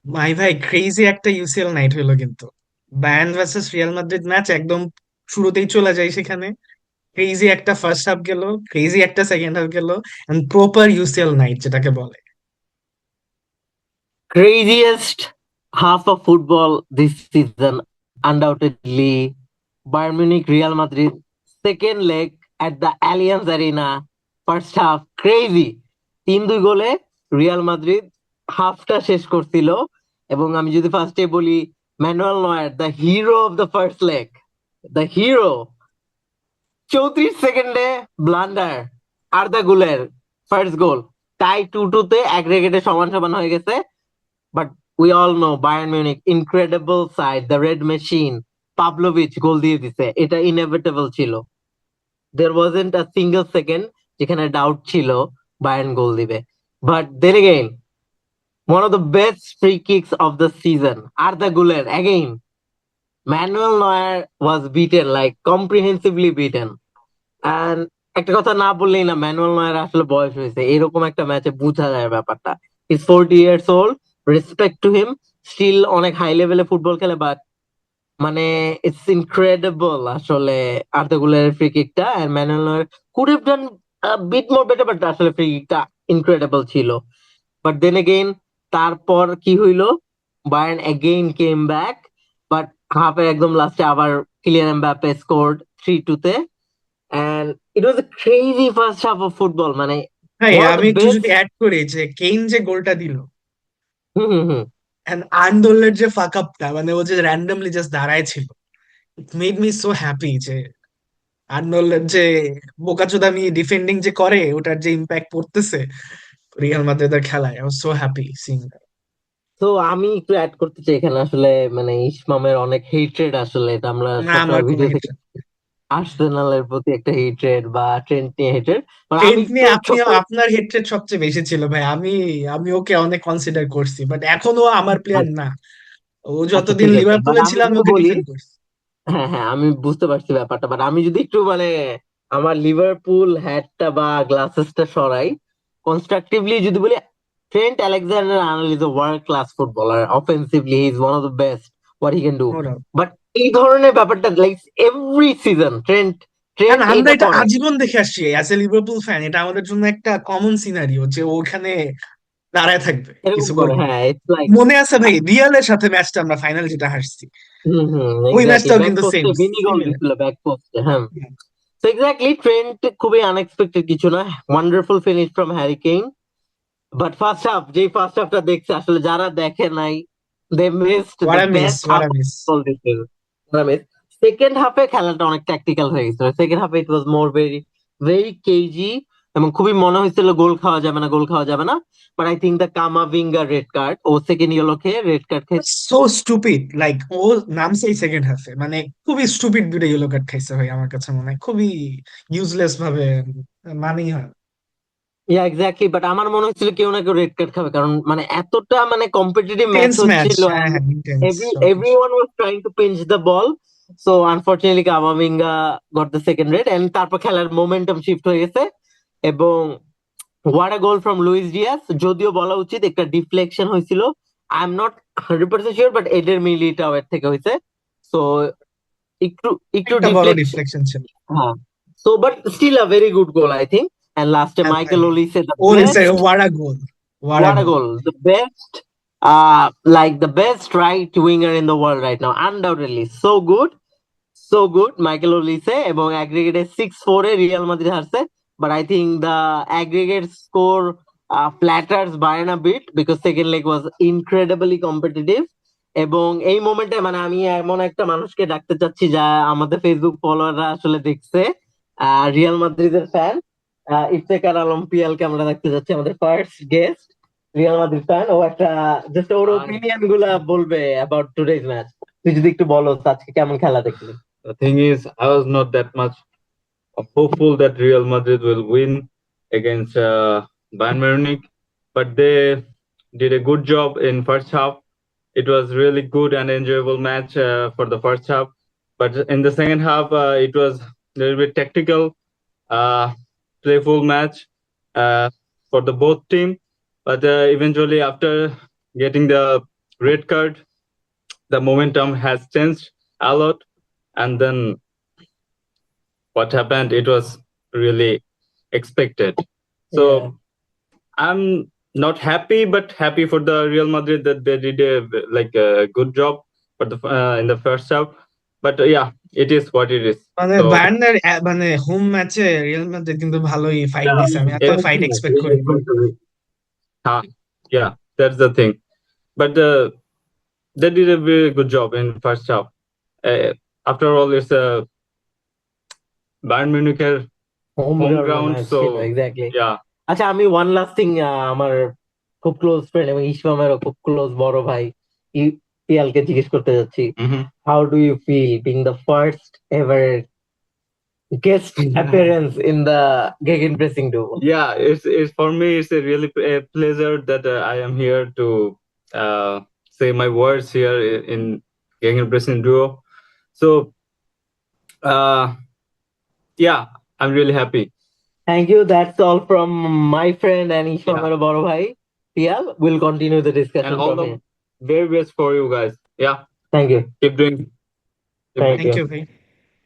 ভাই ভাই ক্রেজি একটা ইউসিএল নাইট হইলো কিন্তু। Bayern versus Real Madrid match একদম শুরুতেই চলে যায় সেখানে। ক্রেজি একটা ফার্স্ট হাফ গেল, ক্রেজি একটা সেকেন্ড হাফ গেল, এন্ড প্রপার ইউসিএল নাইট যেটাকে বলে। Craziest half of football this season, undoubtedly. Bayern Munich, Real Madrid, second leg at the Allianz Arena, first half, crazy. 3-2 গোলে রিয়াল মাদ্রিদ হাফটা শেষ করছিল। এবং আমি যদি ফার্স্টে বলি, Manuel Neuer, the hero of the first leg, the hero, 34 সেকেন্ডে ব্লান্ডার, আর্দা গুলের ফার্স্ট গোল, টাই 2-2 তে অ্যাগ্রেগেটে সমান সমান হয়ে গেছে। But we all know Bayern Munich, incredible side, the red machine. Pavlovic গোল দিয়ে দিছে, এটা ইনএভিটেবল ছিল। There wasn't a single second যেখানে ডাউট ছিল বায়ার্ন গোল দিবে। But then again, one of the best free kicks of the season, Arda Güler again. Manuel Neuer was beaten, like comprehensively beaten. And একটা কথা না বললেই না, manual নয়ের আসলে বয়স হয়েছে, এরকম একটা ম্যাচে বোঝা যায় ব্যাপারটা। Is 40 years old, respect to him, still অনেক হাই লেভেলে ফুটবল খেলে। বাট মানে ইটস ইনক্রেডিবল আসলে আর্দা গুলের ফ্রি কিকটা। And Manuel Neuer could have done bit more better, but আসলে ফ্রি কিকটা ইনক্রেডিবল ছিল। বাট দেন এগেইন, তারপর কি হইলো, Bayern again came back. But হাফের একদম লাস্টে আবার কিলিয়ান এমবাপ্পে স্কোরড 3-2 তে। And it was a crazy first half of football. মানে ভাই one of আমি the একটু best. যদি অ্যাড করি যে কেইন যে গোলটা দিল, হুম হুম হুম। এন্ড আনদোলের যে ফাক আপটা, মানে ও যে র্যান্ডমলি জাস্ট দাঁড়ায় ছিল, it made me so happy যে আর্নল্ডের যে বোকাচোদামি ডিফেন্ডিং যে করে ওটার যে ইম্প্যাক্ট পড়তেছে রিয়াল মাদ্রিদের খেলায়। I was so happy Singh that. তো আমি একটু অ্যাড করতে চাই এখানে, আসলে মানে ইসমামের অনেক হেট্রেড, আসলে এটা আমরা না, আমার সবসময় কোনো ভিডিও থেকে, হেট্রেড। আর্সেনালের প্রতি একটা হেট্রেড বা ট্রেন্ট নিয়ে হেট্রেড। মানে আমি ট্রেন্ট একটু নিয়ে আপনি, ছোট্ট আপনার হেট্রেড সবচেয়ে বেশি ছিল ভাই। আমি আমি ওকে অনেক কনসিডার করছি, বাট এখনো আমার প্লেয়ার আচ্ছা না। ও আচ্ছা, যতদিন ঠিক আছে, বাট লিভারপুলে আমি ছিল আমি যদি ওকে বলি, ডিফেন্ড করছি। হ্যাঁ হ্যাঁ, আমি বুঝতে পারছি ব্যাপারটা, বাট আমি যদি একটু মানে আমার লিভারপুল হ্যাটটা বা গ্লাসেসটা সরাই, কনস্ট্রাকটিভলি যদি বলি, Trent Alexander Arnold is a world class footballer. Offensively he is one of the best what he can do. No doubt. But এই ধরনের ব্যাপারটা লাইক এভরি সিজন ট্রেন্ট কারণ ট্রেন্ট আমরা এটা এটা করে। আজীবন দেখে আসছি অ্যাজ এ লিভারপুল ফ্যান, এটা আমাদের জন্য একটা কমন সিনারিও যে ওখানে দাঁড়ায় থাকবে এরকম কিছু করে, করবে না। হ্যাঁ, ইটস লাইক, মনে আছে ভাই রিয়ালের সাথে ম্যাচটা আমরা ফাইনাল যেটা হারছি, হুম হুম, ওই এক্স্যাক্টলি, ম্যাচটাও ব্যাক কিন্তু সেম পোস্টে ভিনি গোল সিমিলার। দিছিল, ব্যাক পোস্টে, হ্যাঁ। তো এক্স্যাক্টলি ট্রেন্ট খুবই আনএক্সপেক্টেড কিছু না, wonderful finish from Harry Kane. But first half, যেই ফার্স্ট হাফটা দেখছে, আসলে যারা দেখে নাই, they missed what the a miss, best what half a of miss. Football this season. Second হাফে খেলাটা অনেক ট্যাকটিক্যাল হয়ে গেছিল। সেকেন্ড হাফে it was more very very KG, এবং খুবই মনে হয়েছিল গোল খাওয়া যাবে না, গোল খাওয়া যাবে না। But I think the Camavinga red card, ও সেকেন্ড ইয়েলো খেয়ে রেড কার্ড খেয়ে। সো স্টুপিড, লাইক ও নামছে এই সেকেন্ড হাফে, মানে খুবই স্টুপিড দুটো ইয়েলো কার্ড খাইছে ভাই। আমার কাছে মনে হয় খুবই ইউজলেস ভাবে, মানেই হয় ইয়া এক্স্যাক্টলি, বাট আমার মনে হচ্ছিল কেউ না কেউ রেড কার্ড খাবে, কারণ মানে এতটা মানে কম্পিটিটিভ ম্যাচ টেন্স ম্যাচ। হচ্ছিল। হ্যাঁ হ্যাঁ, ইন্টেন্স সবকিছু। Everyone was trying to pinch the ball. So unfortunately Kamavinga got the second red, and তারপর খেলার মোমেন্টাম শিফট হয়ে গেছে। এবং what a goal from Luis Diaz, যদিও বলা উচিত একটা ডিফ্লেকশন হয়েছিল। I am not 100% sure, but Eder Militao এর থেকে হয়েছে। সো একটু একটু একটা বড় ডিফ্লেকশন, ডিফ্লেকশন ছিল। হ্যাঁ। So but still a very good goal I think. And লাস্টে হ্যাঁ ভাই, মাইকেল ওলিসে দ্য ওর inside best, what a goal, what a what a goal. goal! The best, like the best right winger in the world right now, undoubtedly. So good, so good. Michael Olise, এবং aggregate 6-4 এ Real Madrid হারছে। But I think the aggregate score flatters Bayern a bit because second leg was incredibly competitive. এবং এই মোমেন্টে মানে আমি এমন একটা মানুষকে ডাকতে চাচ্ছি যা আমাদের ফেসবুক ফলোয়াররা আসলে দেখছে, রিয়াল মাদ্রিদের ফ্যান, ইফতেখার আলম পিয়ালকে আমরা দেখতে যাচ্ছি, আমাদের first guest, Real Madrid fan. ও একটা জাস্ট ওর Hi. ওপিনিয়ন গুলা বলবে অ্যাবাউট টুডেজ ম্যাচ। তুই যদি একটু বলো আজকে কেমন খেলা দেখলি। The thing is, I was not that much hopeful that Real Madrid will win against Bayern Munich, but they did a good job in first half. It was really good and enjoyable match for the first half, but in the second half, it was a little bit tactical, uh, playful match for the both team. But eventually, after getting the red card, the momentum has changed a lot. And then what happened, it was really expected. So Yeah. I'm not happy, but happy for the Real Madrid that they did a good job for in the first half. But yeah, it is what it is. মানে So বায়ার্নের মানে home ম্যাচে Real Madrid কিন্তু ভালোই fight দিছে, আমি এত fight expect করি। Yeah, that's the thing. But they did a very good job in first half. After all, it's a Bayern Munich home home ground ground, match so ছিল, exactly. yeah. আচ্ছা, আমি one last thing, আমার খুব close friend এবং ইসমামেরও খুব close বড় ভাই ইয়ালকে জিজ্ঞেস করতে যাচ্ছি, how do you feel being the first ever guest appearance in the Gegenpressing duo? Yeah, it's for me. It's a really a pleasure that I am here to say my words here in Gegenpressing duo. So, yeah, I'm really happy. Thank you. That's all from my friend and Yeah. Ishmael Boro Bhai. Pial, we'll continue the discussion And all from the here. very best for you guys. Yeah, Thank you. keep doing. Thank thank you. You ভাই।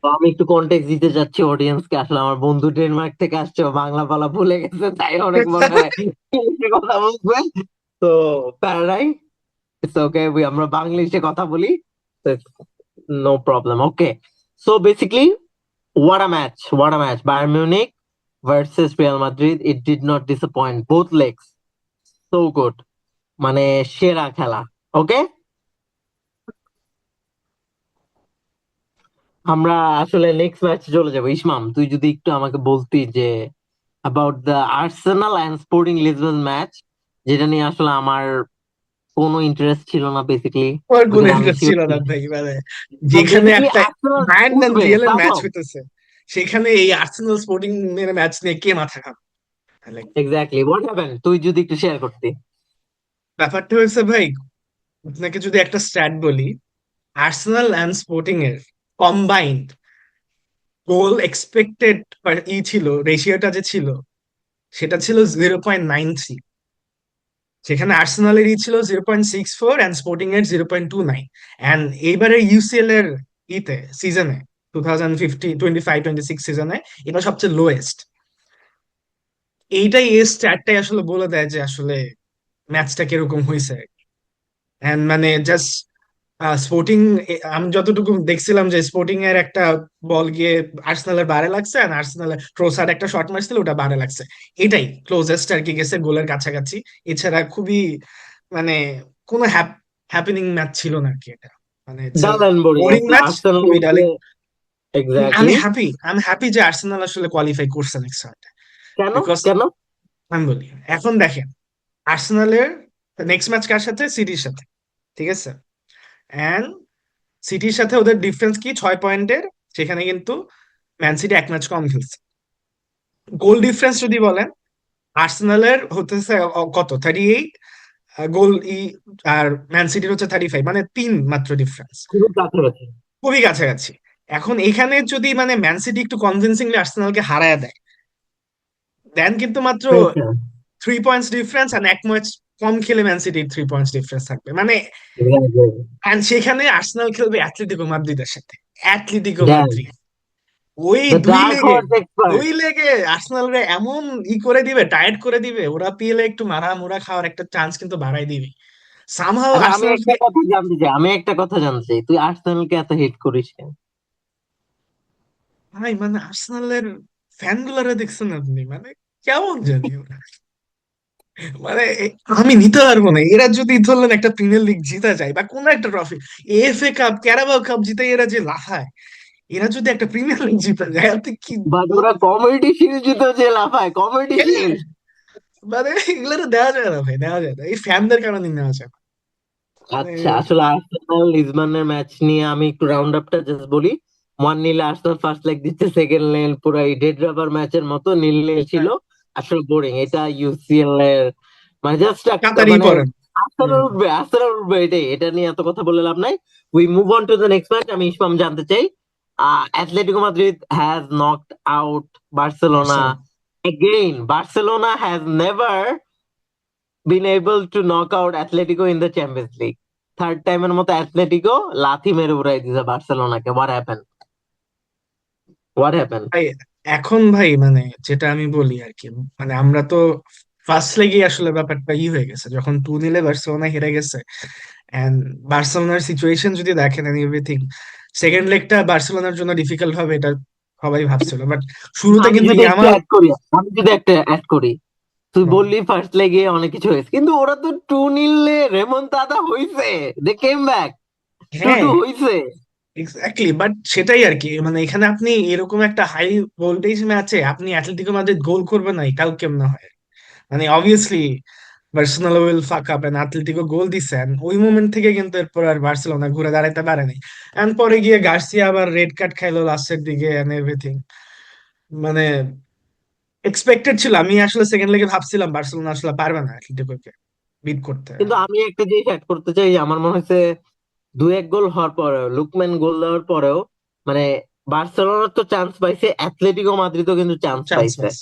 তো আমি একটু contact দিতে চাচ্ছি অডিয়েন্সকে। আসলে আমার বন্ধু Denmark থেকে আসছে, ও বাংলা পালা ভুলে গেছে, তাই অনেক মনে হয় ইংলিশে কথা বলবে। তো প্যারাডাই, ইটস ওকে, আমরা বাংলিশে কথা বলি, no problem. Okay, so basically what a match, what a match. Bayern Munich versus Real Madrid, it did not disappoint, both legs so good, মানে সেরা খেলা। ওকে, আমরা আসলে নেক্সট ম্যাচ চলে যাবো। ইসমাম, তুই যদি একটু আমাকে বলতি যে about the Arsenal and sporting Lisbon match, যেটা নিয়ে আসলে আমার কোনো ইন্টারেস্ট ছিল না বেসিক্যালি, আমার কোনো বিকজ আমি ইন্টারেস্ট শিওর ছিল না ভাই, মানে যেখানে বেসিক্যালি একটা আর্সেনাল বায়ার্ন এন্ড উঠবে রিয়ালের ম্যাচ somehow. হইতেছে, সেখানে এই আর্সেনাল স্পোর্টিং এর ম্যাচ নিয়ে কে মাথা খাবে? Like, এক্স্যাক্টলি, হোয়াট হ্যাপেন্ড, তুই যদি একটু শেয়ার করতি। ব্যাপারটা হয়েছে ভাই, আপনাকে যদি একটা স্ট্যাট বলি, আর্সেনাল অ্যান্ড স্পোর্টিং এর কম্বাইন্ড গোল এক্সপেক্টেড ছিল, রেশিওটা যে ছিল সেটা ছিল 0.93, সেখানে আর্সেনালেরই ছিল 0.64 অ্যান্ড স্পোর্টিং এর 0.29। অ্যান্ড এইবারের ইউসিএল এর সিজনে 2025-26 সিজনে এটা সবচেয়ে লোয়েস্ট। এইটাই এই স্ট্যাটটাই আসলে বলে দেয় যে আসলে ম্যাচটা কিরকম হয়েছে। এন্ড মানে জাস্ট স্পোর্টিং, আমি যতটুকু দেখছিলাম যে স্পোর্টিং এর একটা বল গিয়ে আর্সেনালের বারে লাগছে, আর আর্সেনালের ট্রোসার একটা শট মারছিল, ওটা বারে লাগছে। এটাই ক্লোজেস্ট আর কি গেছে গোলের কাছাকাছি। এছাড়া খুবই মানে কোনো হ্যাপেনিং ম্যাচ ছিল না আর কি। এটা মানে dull and boring, boring match, Arsenal খুবই ডালিং। আমি এক্স্যাক্টলি। হ্যাপি যে আর্সেনাল আসলে কোয়ালিফাই করছে নেক্সট রাউন্ডে, কেন বিকজ কেন? আমি বলি, এখন দেখেন আর্সেনালের নেক্সট ম্যাচ কার সাথে? সিটির সাথে, ঠিক আছে? এন্ড সিটির সাথে ওদের ডিফারেন্স কি? 6 পয়েন্টের। সেখানে কিন্তু ম্যান সিটি এক ম্যাচ কম খেলছে। গোল ডিফারেন্স যদি বলেন, আর্সেনালের হতেছে কত, 38 গোল আর ম্যান সিটির হচ্ছে 35, মানে 3 মাত্র ডিফারেন্স, খুবই কাছাকাছি। খুবই কাছাকাছি। এখন এখানে যদি মানে ম্যান সিটি একটু কনভিনসিংলি আর্সেনালকে হারায় দেয়, দেন কিন্তু মাত্র 3 পয়েন্টস ডিফারেন্স, আর এক ম্যাচ কম খেলে ম্যান সিটির 3 পয়েন্টস ডিফারেন্স থাকবে মানে। and সেখানে আর্সেনাল খেলবে অ্যাটলেটিকো মাদ্রিদের সাথে। অ্যাটলেটিকো মাদ্রিদ ওই দুই লেগে আর্সেনালরে এমন করে দিবে, টায়ার্ড করে দিবে, ওরা পিএলে একটু মারা মোরা খাওয়ার একটা চান্স কিন্তু বাড়াই দিবে সামহাও। আমি একটা কথা জানতে চাই, তুই আর্সেনালকে এত হিট করিস কেন? ভাই মানে আর্সেনালের ফ্যান গুলারে দেখছেন আপনি, মানে কেমন জানি ওরা, মানে আমি নিতে পারবো না। এরা যদি ধরলেন একটা প্রিমিয়ার লিগ জিতা যায় বা কোন একটা ট্রফি, এফএ কাপ, ক্যারাবাও কাপ জিতে এরা যে লাফায়, এরা যদি একটা প্রিমিয়ার লিগ জিতে যায়, আপনি কি বাট ওরা কমিউনিটি শিল্ড জিতে যে লাফায়, কমিউনিটি শিল্ড, মানে এগুলো দেওয়া যায় না ভাই, দেওয়া যায় না, এই ফ্যানদের কারণে নেওয়া যায় না। আচ্ছা, আসলে আর্সেনাল লিসবনের ম্যাচ নিয়ে আমি একটু রাউন্ড আপটা জাস্ট বলি। 1-0 আর্সেনাল ফার্স্ট লেগ দিচ্ছে, সেকেন্ড লেগ পুরো এই ডেড রাবার ম্যাচের মতো নীল নীল ছিল, আসলে বোরিং। এটা ইউসিএল এর মানে জাস্ট কাতারি মানে পড়েন। আর্সেনাল উঠবে এটাই, এটা নিয়ে এত কথা বলে লাভ নাই। We move on to the next match. আমি ইসমাম জানতে চাই, Atletico Madrid has knocked out Barcelona again. Barcelona has never been able to knock out Atletico in the Champions League. Third টাইমের মতো অ্যাথলেটিকো লাথি মেরে উড়াই দিছে বার্সেলোনাকে। What happen? ভাই এখন ভাই মানে যেটা আমি বলি আর কি, মানে আমরা তো ফার্স্ট লেগে আসলে ব্যাপারটা হয়ে গেছে যখন 2-0 বার্সেলোনা হেরে গেছে। এন্ড বার্সেলোনার সিচুয়েশন যদি দেখেন এন্ড এভরিথিং, সেকেন্ড লেগটা বার্সেলোনার জন্য ডিফিকাল্ট হবে এটা সবাই ভাবছিল, বাট শুরুতে আমি কিন্তু যদি একটু ইয়ামাল। অ্যাড করি, তুই বললি ফার্স্ট লেগে অনেক কিছু হয়েছে, কিন্তু ওরা তো 2-0 রেমন্তাদা হইছে, দে কেম ব্যাক, টু হ্যাঁ টু হইছে। এক্স্যাক্টলি, বাট সেটাই আর কি, মানে এখানে আপনি এরকম একটা হাই ভোল্টেজ ম্যাচে আপনি অ্যাটলেটিকো মাদ্রিদ গোল করবে না, এটাও কেমন হয়? মানে অবভিয়াসলি বার্সেলোনা উইল ফাক আপ এন্ড আতলেতিকো গোল দিছেন ওই মোমেন্ট থেকে, কিন্তু এরপর আর বার্সেলোনা ঘুরে দাঁড়াইতে পারেনি। এন্ড পরে গিয়ে গার্সিয়া আবার রেড কার্ড খাইলো লাস্টের দিকে এন্ড এভরিথিং। মানে এক্সপেক্টেড ছিল, আমি আসলে সেকেন্ড লেগে ভাবছিলাম বার্সেলোনা আসলে পারবে না অ্যাটলেটিকোকে বিট করতে। কিন্তু আমি একটা জিনিস অ্যাড করতে চাই, যে আমার মনে হচ্ছে 2-1 গোল হওয়ার পরেও, লুকম্যান গোল দেওয়ার পরেও, মানে বার্সেলোনার তো চান্স পাইছে, অ্যাথলেটিকো মাদ্রিদও কিন্তু চান্স চান্স পাইছে মিস।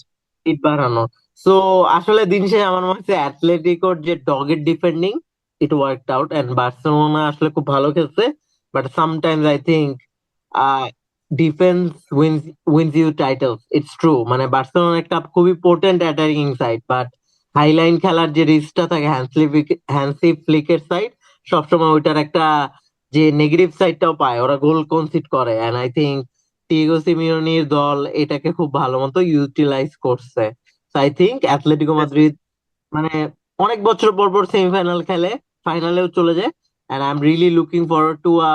লিড বাড়ানো। সো আসলে দিন শেষে আমার মনে হচ্ছে অ্যাথলেটিকোর যে ডগের defending, it worked out, and Barcelona আসলে খুব ভালো খেলছে। But sometimes I think defence wins you titles, it's true. মানে বার্সেলোনা একটা খুবই potent attacking side, but high line খেলার যে রিস্কটা থাকে হ্যান্সি ফ্লিকের সাইড, সবসময় ওইটার একটা যে নেগেটিভ সাইডটাও পায়, ওরা গোল কনসিড করে। এন্ড আই থিঙ্ক টিয়াগো সিমিওনির দল এটাকে খুব ভালো মতো ইউটিলাইজ করছে। আই থিঙ্ক অ্যাথলেটিকো মাদ্রিদ মানে অনেক বছর পর পর সেমিফাইনাল খেলে, ফাইনালেও চলে যায়। And I am really looking forward to a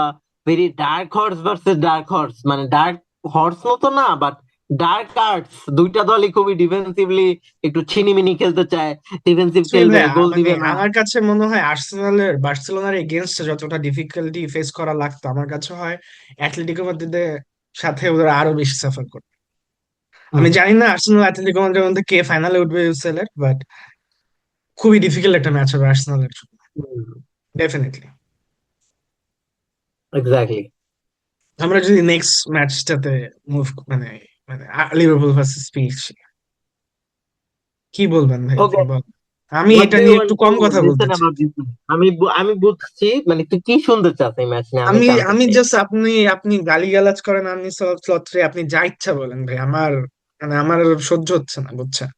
very dark horse versus dark horse, মানে ডার্ক হর্স মতো না, বাট ডার্ক আর্টস। দুইটা দলই খুবই ডিফেন্সিভলি একটু ছিনিমিনি খেলতে চায়, ডিফেন্সিভ Actually খেলবে, ভাই গোল মানে দিবে না। আমার কাছে মনে হয় আর্সেনালের বার্সেলোনার এগেনস্টে যতটা ডিফিকাল্টি ফেস করা লাগতো, আমার কাছে হয় অ্যাটলেটিকো মাদ্রিদের সাথে ওরা আরো বেশি সাফার করবে। আমি হুম। জানি না আর্সেনাল অ্যাটলেটিকো মাদ্রিদের মধ্যে কে ফাইনালে উঠবে ইউসিএল এর, বাট খুবই ডিফিকাল্ট একটা ম্যাচ হবে আর্সেনালের জন্য, ডেফিনেটলি। এক্স্যাক্টলি। আমরা যদি নেক্সট ম্যাচটাতে মুভ মানে মানে লিভারপুল ভার্সেস পিএসজি, কি বলবেন ভাই আপনি ওকে, বল। আমি হোয়াট এটা ডু ইউ নিয়ে একটু ওয়ান্ট টু কম কথা বলতে লিসেন চাই। About this? আমি বুঝছি, মানে তুই কি শুনতে চাস এই ম্যাচ নিয়ে, আমি আমি জানতে আমি চাই। জাস্ট আপনি আপনি গালিগালাজ করেন, আপনি স্লত্রে আপনি যা ইচ্ছা বলেন ভাই, আমার মানে আমার সহ্য হচ্ছে না, বুঝছেন?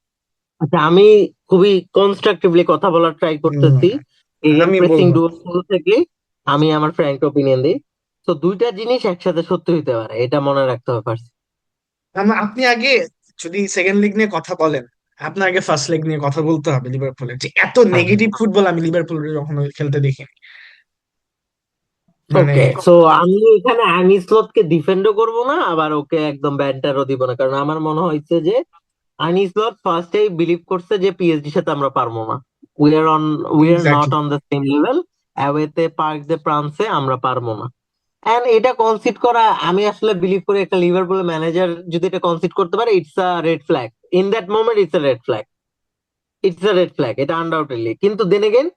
আচ্ছা, আমি খুবই কনস্ট্রাকটিভলি কথা বলার ট্রাই হম, করতেছি। গেম আমি প্রেসিং বলবো। ডুও শুরু থেকে আমি আমার ফ্র্যাঙ্ক ওপিনিয়ন দিই। তো দুইটা জিনিস একসাথে সত্যি হইতে পারে, এটা মনে রাখতে হবে ফার্স্ট। আপনি আগে যদি সেকেন্ড লিগ নিয়ে কথা বলেন, আপনার আগে ফার্স্ট লিগ নিয়ে কথা বলতে হবে। লিভারপুলের যে এত নেগেটিভ ফুটবল আমি লিভারপুলের কখনো খেলতে দেখিনি। মানে ওকে, সো আমি এখানে আনিসলতকে ডিফেন্ডও করব না, আবার ওকে একদম ব্যান্টারও দিব না, কারণ আমার মনে হয়েছে যে আনিসলত ফার্স্টেই বিলিভ করছে যে পিএসজির সাথে আমরা পারবো না। We are not exactly. On the same level. অ্যাওয়েতে পার্ক দে প্রান্সে আমরা পারবো না। এন্ড এটা কনসিড করা, আমি আসলে বিলিভ করি একটা লিভারপুলের ম্যানেজার যদি এটা কনসিড করতে পারে, it's a red flag. In that moment it's a red flag, এটা আনডাউটেডলি। কিন্তু দেন এগেন,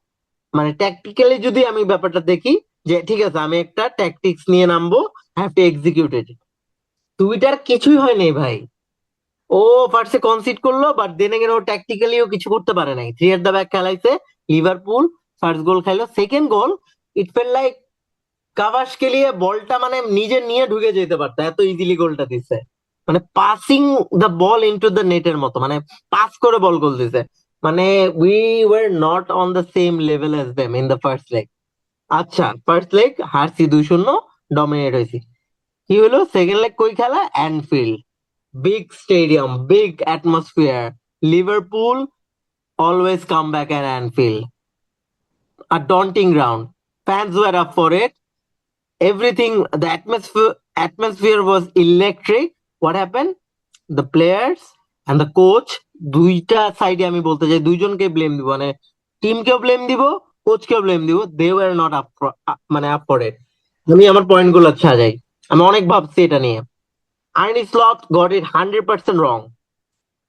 মানে ট্যাকটিক্যালি যদি আমি ব্যাপারটা দেখি, যে ঠিক আছে আমি একটা ট্যাকটিক্স নিয়ে নামবো, have to execute it. Twitter কিছুই হয় নাই ভাই। ও ফার্স্টে কনসিড করলো, বাট দেন এগেন ও ট্যাকটিক্যালিও কিছু করতে পারে নাই, থ্রি এট দ্য ব্যাক খেলাইছে। লিভারপুল ফার্স্ট গোল খাইলো, second goal it felt like কাভাসকে নিয়ে বলটা মানে নিজে নিয়ে ঢুকে যেতে পারতো, এত ইজিলি গোলটা দিছে। মানে passing the ball into the নেটের মতো, মানে পাস করে বল গোল দিছে। মানে we were not on the same level as them in the first leg. আচ্ছা, ফার্স্ট লেগ হারছি 2-0, ডমিনেট হয়েছি। কি হলো সেকেন্ড লেগ? কই খেলা? Anfield, big stadium, big atmosphere. Liverpool always come back at Anfield, a daunting ground. Fans were up for it. Everything, the atmosphere was electric. What happened? The players and the coach, দুইটা সাইডে আমি বলতে চাই, দুইজনকে blame দিব, মানে টিমকেও blame দিব, কোচকেও blame দিব। দে ওয়ার নট আপ, মানে আপ ফর ইট। আমি আমার পয়েন্ট গুলো সাজাই, আমি অনেক ভাবছি এটা নিয়ে। Arne Slot got it 100% wrong,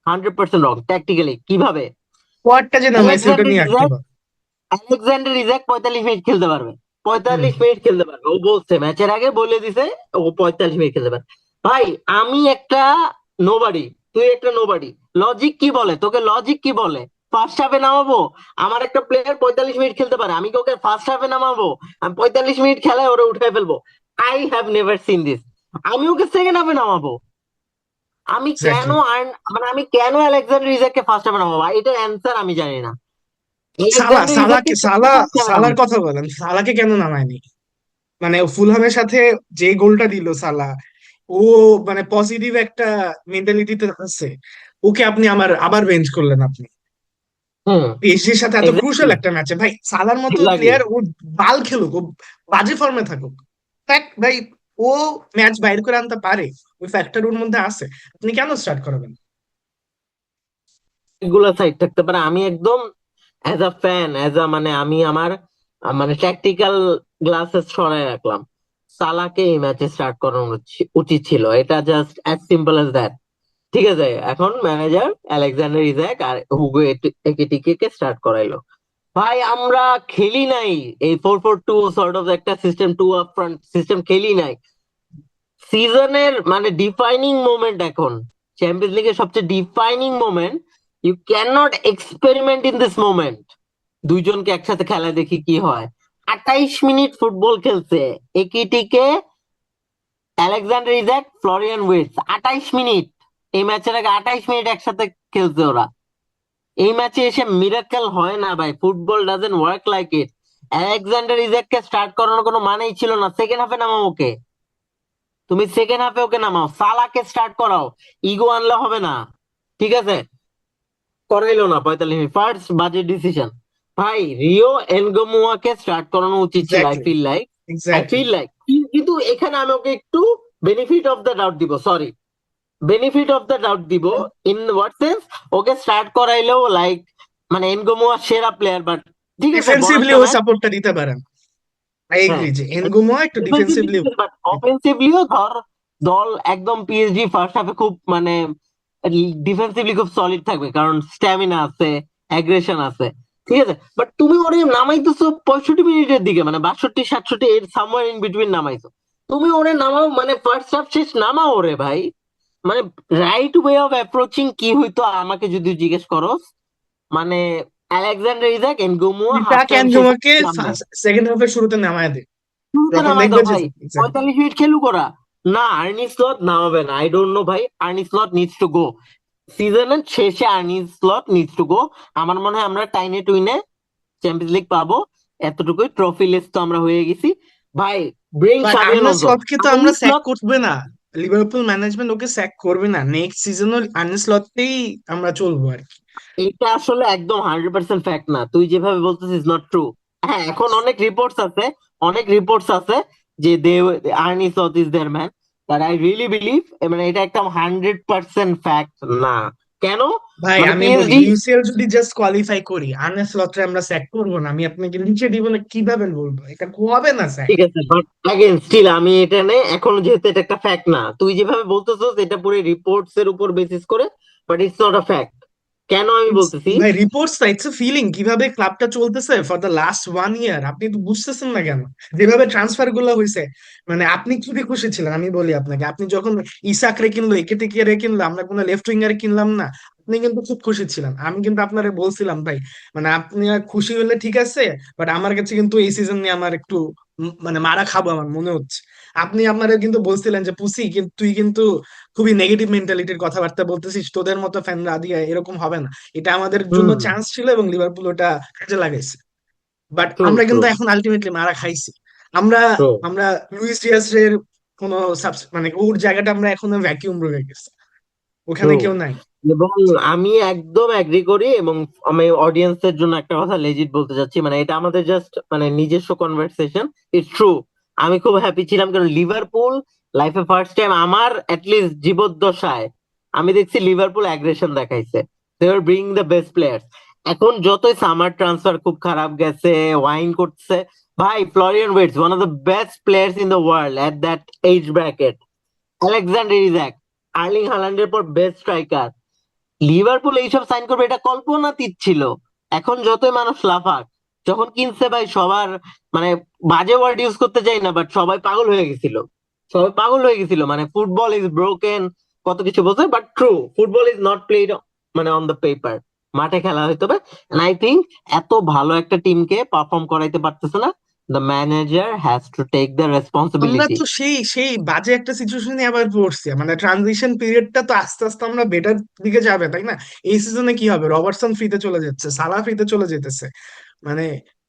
100% wrong tactically. কিভাবে? কোয়াডটা যে নামাইছে ওটা আলেকজান্ডার নিয়ে একটু ইজাক বল। আলেকজান্ডার ইজাক 45 মিনিট খেলতে পারবে, 45 মিনিট খেলতে পারবে। ও বলছে, ম্যাচের আগে বলে দিছে ও 45 মিনিট খেলতে পারবে। ভাই আমি একটা নোবাডি, তুই একটা নোবাডি, লজিক কি বলে? তোকে লজিক কি বলে? ফার্স্ট হাফে নামাবো? আমার একটা প্লেয়ার 45 মিনিট খেলতে পারে, আমি কি ওকে ফার্স্ট হাফে নামাবো? আমি 45 মিনিট খেলায় ওরা উঠাই ফেলবো? I have never seen this. আমি ওকে সেকেন্ড হাফে নামাবো। আমি কেন এক্স্যাক্টলি। মানে আমি কেন আলেকজান্ডার ইসাককে ফার্স্ট হাফে নামাবো? এটার অ্যান্সার আমি জানি না। সালা আলেকজান্ডার ইসাককে সালাকে কেন সালা ফার্স্ট হাফে সালার নামাবো? কথা বলেন, সালাকে কেন নামায়নি? মানে ফুলহামের সাথে যে গোলটা দিল সালা, ও মানে পজিটিভ একটা মেন্টালিটিতে আছে। ওকে আপনি আবার বেঞ্চ করলেন আপনি হুম, পিএসজির সাথে এত ক্রুশাল এক্স্যাক্টলি, একটা ম্যাচে। ভাই সালার মতো এক্স্যাক্টলি। প্লেয়ার ও বাল খেলুক, ও বাজে ফর্মে থাকুক, ফ্যাক্ট ভাই, ও ম্যাচ বাইর করে আনতে পারে, ওই ফ্যাক্টর ওর মধ্যে আছে। আপনি কেন স্টার্ট করাবেন? এগুলা সাইড থাকতে পারে, আমি একদম as a fan, as a মানে আমি আমার মানে ট্যাকটিক্যাল গ্লাসেস সরাই রাখলাম। সালাকে এই ম্যাচে স্টার্ট করানো উচিত ছিল, এটা just as simple as that. ঠিক আছে, এখন ম্যানেজার আলেকজান্ডার ইজাক আর হুগো একিটিকে কে স্টার্ট করাইলো। ভাই আমরা খেলি নাই এই 4-4-2 সর্ট অফ একটা সিস্টেম, টু আপ ফ্রন্ট সিস্টেম খেলি নাই। সিজনের মানে ডিফাইনিং মোমেন্ট এখন, চ্যাম্পিয়ন্স লিগের সবচেয়ে defining moment, you can not experiment in this moment. দুইজনকে একসাথে খেলা দেখি কি হয়। 28 মিনিট ফুটবল খেলছে একিটিকে, আলেকজান্ডার ইজাক, ফ্লোরিয়ান উইটস। 28 মিনিট, এই ম্যাচের আগে 28 মিনিট একসাথে খেলছে ওরা। এই ম্যাচে এসে মিরাকেল হয় না ভাই, football doesn't work like it. Alexander ইজাককে স্টার্ট করানোর কোনো মানেই ছিল না। সেকেন্ড হাফে নামাও ওকে, তুমি সেকেন্ড হাফে ওকে নামাও, সালাকে স্টার্ট করাও। ইগো আনলে হবে না, ঠিক আছে? করাইলো না 45 মিনিট, ফার্স্ট বাজে ডিসিশন। ভাই রিও এনগমুয়াকে স্টার্ট করানো উচিত ছিল, I exactly, feel like. I exactly. Feel like, কিন্তু এখানে আমি ওকে একটু বেনিফিট অফ দ্য ডাউট দিব, sorry, benefit of the doubt দিব। In what sense? ওকে স্টার্ট করাইলেও লাইক মানে এনগমুয়া সেরা প্লেয়ার, বাট ঠিক আছে বড় ডিফেন্সিভলি একটা ও ম্যাচ। সাপোর্টটা দিতে পারেন, আই হ্যাঁ, এগ্রি যে এনগুমো একটু ডিফেন্সিভলি, ডিফেন্সিভলি। বাট অফেন্সিভলিও ধর দল একদম পিএসজি ফার্স্ট হাফে খুব মানে ডিফেন্সিভলি খুব সলিড থাকবে, কারণ স্ট্যামিনা আছে, অ্যাগ্রেশন আছে, ঠিক আছে? বাট তুমি ওরে নামাইতেছো 65 মিনিটের দিকে, মানে 62 67 এর সামওয়্যার ইন বিটুইন নামাইছো। তুমি ওরে নামাও মানে ফার্স্ট হাফ শেষ নামাও ওরে ভাই। মানে রাইট ওয়ে অফ অ্যাপ্রোচিং কি হইতো আমাকে যদি জিজ্ঞেস করো, মানে আলেকজান্ডার ইজাক, এনগমুয়া হাফ ইসাক টাইম শেষে এনগুমোকে নামবে। সেকেন্ড হাফের শুরুতে নামায় দে, শুরুতে যখন নামাই দেখবে দাও যে ভাই, এক্স্যাক্টলি। 45 মিনিট খেলুক ওরা। না, আর্নি স্লট নামাবে না, আই ডোন্ট নো ভাই, Arne Slot needs to go. সিজনের শেষে Arne Slot needs to go. আমার মনে হয় আমরা টাইনে টুইনে চ্যাম্পিয়ন্স লিগ পাবো, এতটুকুই। ট্রফি লেস তো আমরা হয়ে গেছি ভাই। Bring but Xabi Arne Alonso. স্লটকে তো আর্নি আমরা স্যাক স্লট, করবে না, লিভারপুল ম্যানেজমেন্ট ওকে স্যাক করবে না, নেক্সট সিজনও আর্নে স্লটতেই আমরা চলবো আর কি। এটা আসলে একদম 100% ফ্যাক্ট না, তুই যেভাবে বলতেছিস নট ট্রু। হ্যাঁ, এখন অনেক রিপোর্টস আছে, অনেক রিপোর্টস আছে যে they Arne Slot is their man, but I really believe মানে এটা একটা 100% ফ্যাক্ট না। কেন? ভাই মানে আমি বলি, পিএসজি, ইউসিএল যদি জাস্ট কোয়ালিফাই করি, আর্নে স্লটরে আমরা স্যাক করবো না, আমি আপনাকে নিচে দিব না কিভাবে বলবো? এটা হবে না স্যাক। ঠিক আছে, বাট অ্যাগেন স্টিল আমি এটা নেই এখন, যেহেতু এটা একটা ফ্যাক্ট না, তুই যেভাবে বলতেছিস এটা পুরো রিপোর্টস এর উপর বেসিস করে, but it's not a fact. কেন আমি বলতেছি? ভাই রিপোর্টস না, ইটস এ ফিলিং কিভাবে ক্লাবটা চলতেছে ফর দ্য লাস্ট 1 ইয়ার, আপনি তো বুঝতেছেন না কেন? যেভাবে ট্রান্সফার গুলো হয়েছে, মানে আপনি খুবই খুশি ছিলেন, আমি বলি আপনাকে, আপনি যখন ইসাক রে কিনলো, একেটিকে রে কিনলো, আমরা কোনো লেফট উইঙ্গার কিনলাম না, আপনি কিন্তু খুব খুশি ছিলেন। আমি কিন্তু আপনারে বলছিলাম ভাই, মানে আপনি খুশি হলে ঠিক আছে, বাট আমার কাছে কিন্তু এই সিজন নিয়ে আমার একটু মানে মারা খাবো আমার মনে হচ্ছে। আপনি আপনারা কিন্তু বলছিলেন যে পুসি, কিন্তু তুই কিন্তু খুবই নেগেটিভ মেন্টালিটির কথাবার্তা বলতেছিস, তোদের মতো ফ্যানরা দিয়ে এরকম হবে না। এটা আমাদের জন্য হুম, চান্স ছিল এবং লিভারপুল ওটা কাজে লাগাইছে। বাট ট্রু, আমরা ট্রু, কিন্তু এখন আলটিমেটলি মারা খাইছি। আমরা ট্রু, আমরা লুইস ডিয়াস এর কোন মানে ওর জায়গাটা আমরা এখন ভ্যাকিউম রয়ে গেছে, ওখানে ট্রু। কেউ নাই। এবং আমি একদম এগ্রি করি, এবং আমি অডিয়েন্সের জন্য একটা কথা লেজিট বলতে চাচ্ছি, মানে এটা আমাদের জাস্ট মানে নিজস্ব কনভারসেশন, ইটস ট্রু। আমি খুব হ্যাপি ছিলাম কারণ লিভারপুল লাইফে ফার্স্ট টাইম আমার অ্যাটলিস্ট জীবদ্দশায় আমি দেখছি লিভারপুল অ্যাগ্রেশন দেখাইছে। দে আর ব্রিং দ্য বেস্ট প্লেয়ার্স। এখন যতই সামার ট্রান্সফার খুব খারাপ গেছে, ওয়াইন করছে, ভাই Florian Wirtz one of the best players in the world at that age bracket. Alexander Isak, Erling হাল্যান্ডের পর বেস্ট স্ট্রাইকার। লিভারপুল এইসব সাইন করবে এটা কল্পনাতীত ছিল। এখন যতই মানুষ লাফাক, যখন কিনছে ভাই সবার মানে বাজে ওয়ার্ড ইউজ করতে চাই না, বাট সবাই পাগল হয়ে গেছিল। সবাই পাগল হয়ে গেছিল, মানে ফুটবল ইজ ব্রোকেন, কত কিছু বলছে, but true, football is not played মানে অন দ্য পেপার। মাঠে খেলা হইতে হবে। এন্ড আই থিঙ্ক এত ভালো একটা টিমকে পারফর্ম করাইতে পারতেছে না, the manager has to take the আমরা রেসপন্সিবিলিটি। তো সেই সেই বাজে একটা সিচুয়েশনে আবার পড়ছি, মানে ট্রানজিশন পিরিয়ডটা তো আস্তে আস্তে আমরা বেটার দিকে যাবে তাই না? এই সিজনে কি হবে, রবার্টসন ফ্রিতে চলে যাচ্ছে, সালা ফ্রিতে চলে যেতেছে, মানে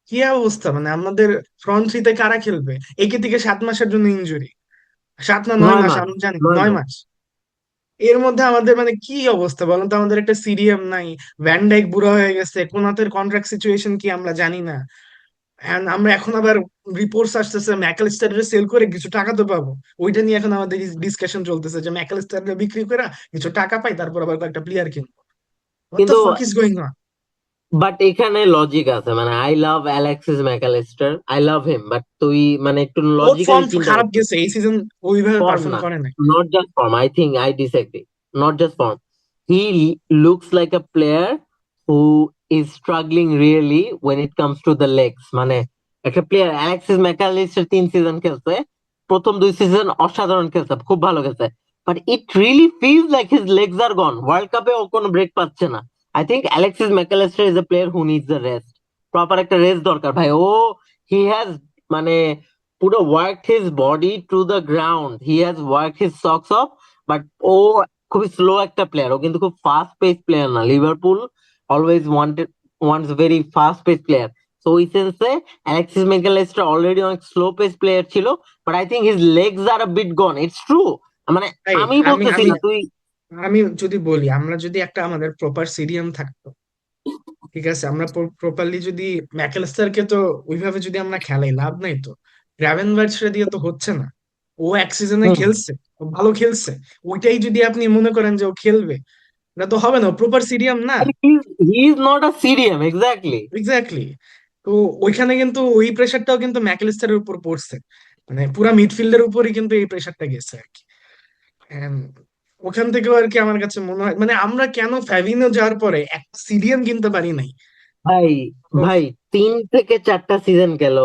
কি অবস্থা, মানে আমাদের ফ্রন্ট থ্রিতে কারা খেলবে? একে থেকে 7 মাসের জন্য ইনজুরি, 7 না 9 মাস, 9 মাস, আমি জানি না, 9 মাস। 9 মাস। এর মধ্যে আমাদের মানে কি অবস্থা বলুন তো, আমাদের একটা সিরিয়াম নাই, ভ্যান ডাইক বুড়া হয়ে গেছে, কোনাতের কন্ট্রাক্ট সিচুয়েশন কি আমরা জানি না। And আমরা এখন আবার রিপোর্টস আসতেছে ম্যাকালিস্টারে সেল করে কিছু টাকা তো পাবো, ওইটা নিয়ে এখন আমাদের ডিসকাশন চলতেছে যে ম্যাকালিস্টারে বিক্রি করে কিছু টাকা পাই, তারপর আবার কয়েকটা প্লেয়ার কিনবো। হোয়াট দ্য কিন্তু fuck is going on? But এখানে লজিক আছে, মানে I love Alexis Mac Allister, I love him, but তুই মানে একটু ওর লজিক্যালি ফর্ম চিন্তা খারাপ করতে। গেছে এই সিজন, ওইভাবে ফর্ম পারফর্ম না, করে নাই। not just form. I think I disagree. Not just form. He looks like a player who is struggling really when it comes to the legs. মানে একটা প্লেয়ার অ্যালেক্সিস ম্যাকালিস্টার 3 সিজন খেলছে, প্রথম 2 season অসাধারণ খেলছে, খুব ভালো খেলছে, but it really feels like his legs are gone. World কাপে ও কোনো ব্রেক পাচ্ছে না। I think Alexis Mac Allister is a player who needs the rest. Proper একটা রেস্ট দরকার ভাই। ও হি হ্যাজ মানে পুরো work his body to the ground, he has work his socks off, but ও খুবই স্লো একটা প্লেয়ার, ও কিন্তু খুব ফাস্ট পেস প্লেয়ার না। Liverpool always wants very fast pace player. So ওই সেন্সে অ্যালেক্সিস ম্যাকঅ্যালিস্টার অলরেডি অনেক স্লো পেস প্লেয়ার ছিল, but I think his legs are a bit gone, it's true. মানে তাই আমি আমি বলতেছি আমি না তুই। আমি যদি বলি, আমরা যদি একটা আমাদের প্রপার সিরিয়াম থাকতো, ঠিক আছে, আমরা প্রপারলি যদি ম্যাকালিস্টারকে তো ওইভাবে যদি আমরা খেলাই, লাভ নাই তো। গ্রাভেনবার্চরা দিয়ে তো হচ্ছে না। ও এক সিজনে হুম, খেলছে, ও ভালো খেলছে, ওইটাই যদি আপনি মনে করেন যে ও খেলবে, এটা তো হবে না, প্রপার সিরিয়াম না। He is not a cerium, exactly. Exactly. তো ওইখানে কিন্তু ওই প্রেশারটাও কিন্তু ম্যাকালিস্টারের উপর পড়ছে, মানে পুরা মিডফিল্ডের উপরই কিন্তু এই প্রেশারটা গেছে আর কি। And ওখান থেকেও আর কি আমার কাছে মনে হয়, মানে আমরা কেন ফ্যাভিনো যাওয়ার পরে একটা সিরিয়াম কিনতে পারি নাই? ভাই, তো ভাই 3 থেকে 4টা সিজন গেল।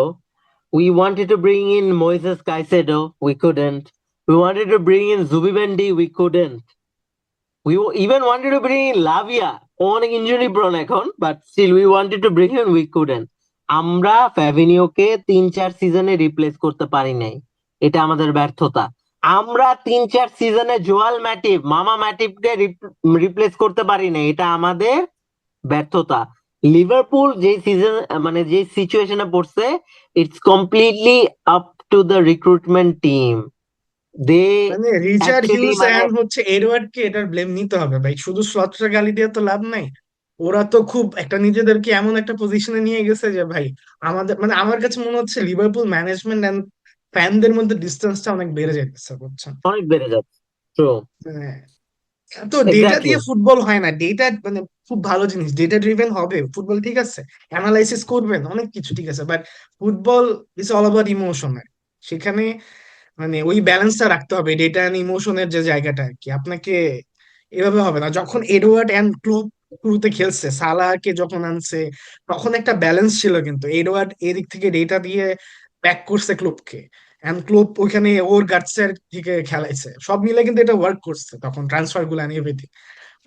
We wanted to bring in Moises Caicedo, we couldn't. We wanted to bring in Zubimendi, we couldn't. Even wanted to bring in Lavia, ও অনেক ইনজুরি প্রোন এখন, but still we wanted to bring him, we couldn't. আমরা ফ্যাভিনিওকে 3-4 সিজনে replace করতে পারি নাই, এটা আমাদের ব্যর্থতা। আমরা 3-4 সিজনে জোয়াল ম্যাটিভ, মামা ম্যাটিভকে রিপ্লেস করতে পারি নাই, এটা আমাদের ব্যর্থতা। লিভারপুল যে সিজন মানে যে সিচুয়েশনে পড়ছে, it's completely up to the recruitment team. They মানে রিচার্ড অ্যাকচুয়ালি হিউস মানে এন্ড হচ্ছে এডওয়ার্ডকে এটার ব্লেম নিতে হবে ভাই, শুধু স্লটরা গালি দিয়ে তো লাভ নাই। ওরা তো খুব একটা নিজেদেরকে এমন একটা পজিশনে নিয়ে গেছে যে ভাই, আমাদের মানে আমার কাছে মনে হচ্ছে লিভারপুল ম্যানেজমেন্ট এন্ড ফ্যানদের মধ্যে ডিস্টেন্সটা অনেক বেড়ে যাচ্ছে, বুঝছেন? অনেক বেড়ে যাচ্ছে। ট্রু। মানে তো ডেটা এক্স্যাক্টলি। দিয়ে ফুটবল হয় না, ডেটা মানে খুব ভালো জিনিস, ডেটা ড্রিভেন হবে ফুটবল, ঠিক আছে, অ্যানালাইসিস করবেন অনেক কিছু, ঠিক আছে, but football is all over emotion. সেখানে মানে ওই ব্যালেন্সটা রাখতে হবে, ডেটা এন্ড ইমোশনের যে জায়গাটা আর কি। আপনাকে এভাবে হবে না, যখন এডওয়ার্ড এন্ড ক্লুপ শুরুতে খেলছে, সালাহকে যখন আনছে, তখন একটা ব্যালেন্স ছিল, কিন্তু এডওয়ার্ড এদিক থেকে ডেটা দিয়ে ব্যাক করছে ক্লুপকে, এন্ড ক্লুপ ওইখানে ওর গার্ডসের দিকে খেলাইছে, সব মিলে কিন্তু এটা ওয়ার্ক করছে তখন, ট্রান্সফার গুলো নিয়ে এভরিথিং।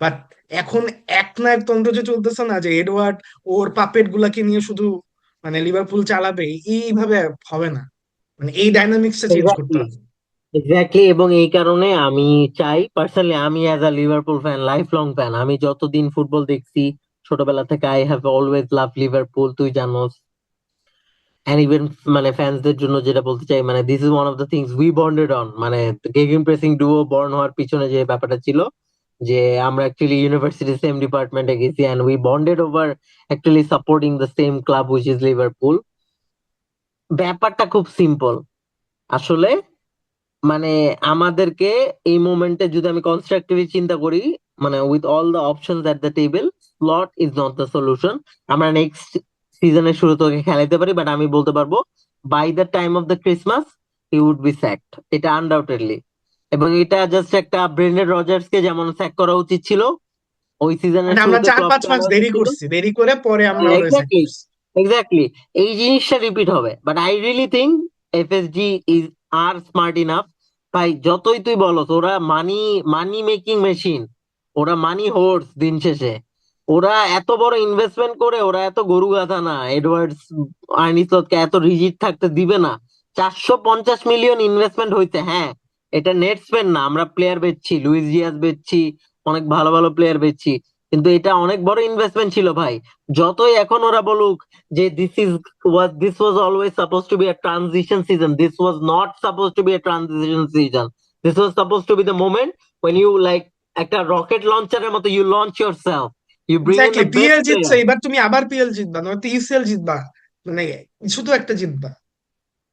বাট এখন এক না এক তন্ত্র যে চলতেছে না, যে এডওয়ার্ড ওর পাপেট গুলাকে নিয়ে শুধু মানে লিভারপুল চালাবে, এইভাবে হবে না, মানে এই ডাইনামিক্সটা চেঞ্জ করতে এক্স্যাক্টলি। হবে। এক্স্যাক্টলি, এবং এই কারণে আমি চাই পার্সোনালি, আমি as a Liverpool fan, life long fan, আমি যতদিন ফুটবল দেখছি ছোটবেলা থেকে, I have always love Liverpool, তুই জানোস। এন্ড ইভেন মানে ফ্যান্সদের জন্য যেটা বলতে চাই, মানে this is one of the things we bonded on, মানে গেগেন প্রেসিং ডুও বর্ন হওয়ার পিছনে যে ব্যাপারটা ছিল, যে আমরা অ্যাকচুয়ালি ইউনিভার্সিটি সেম ডিপার্টমেন্টে গেছি, and we bonded over actually supporting the same club which is Liverpool. ব্যাপারটা খুব সিম্পল আসলে। মানে আমাদেরকে এই মোমেন্টে যদি আমি কনস্ট্রাকটিভলি চিন্তা করি, মানে with all the options at the table, Slot is not the solution. আমরা নেক্সট সিজনের শুরু থেকে খেলাইতে পারি, বাট আমি বলতে পারবো by the time of the Christmas he would be sacked, এটা আনডাউটেডলি। এবং এটা জাস্ট একটা ব্রেন্ডন রজার্স কে যেমন স্যাক করা উচিত ছিল, ওই সিজনের মানে আমরা শুরুতে 4-5 ক্লবকে মাস আনা উচিত দেরি ছিল। করছি, দেরি করে পরে আমরা ওরে স্যাক এক্স্যাক্টলি, করছি। এক্স্যাক্টলি। এই জিনিসটা রিপিট হবে, but I really think FSG is আর স্মার্ট ইনাফ। ভাই যতই তুই বলো, ওরা মানি মানি মেকিং মেশিন, ওরা মানি হোর্স দিন শেষে। ওরা এত বড় ইনভেস্টমেন্ট করে ওরা এত গরু গাধা না, এডওয়ার্ডস আর্নিস্লটকে এত রিজিড থাকতে দিবে না। 450 মিলিয়ন ইনভেস্টমেন্ট হয়েছে, হ্যাঁ, এটা নেট স্পেন্ড না, আমরা প্লেয়ার বেচছি, লুইস ডিয়াজ বেচছি, অনেক ভালো ভালো প্লেয়ার বেচছি, কিন্তু এটা অনেক বড় ইনভেস্টমেন্ট ছিল ভাই। যতই এখন ওরা বলুক যে this was always suppose two be a transition season, this was not suppose two be a transition season, this was suppose two B the moment when you like একটা রকেট লঞ্চারের মতো you launch yourself, you bring in exactly, the best PL জিতছে, player. এবার তুমি আবার PL জিতবা, নয়তো UCL জিতবা, মানে কিছু তো একটা জিতবা।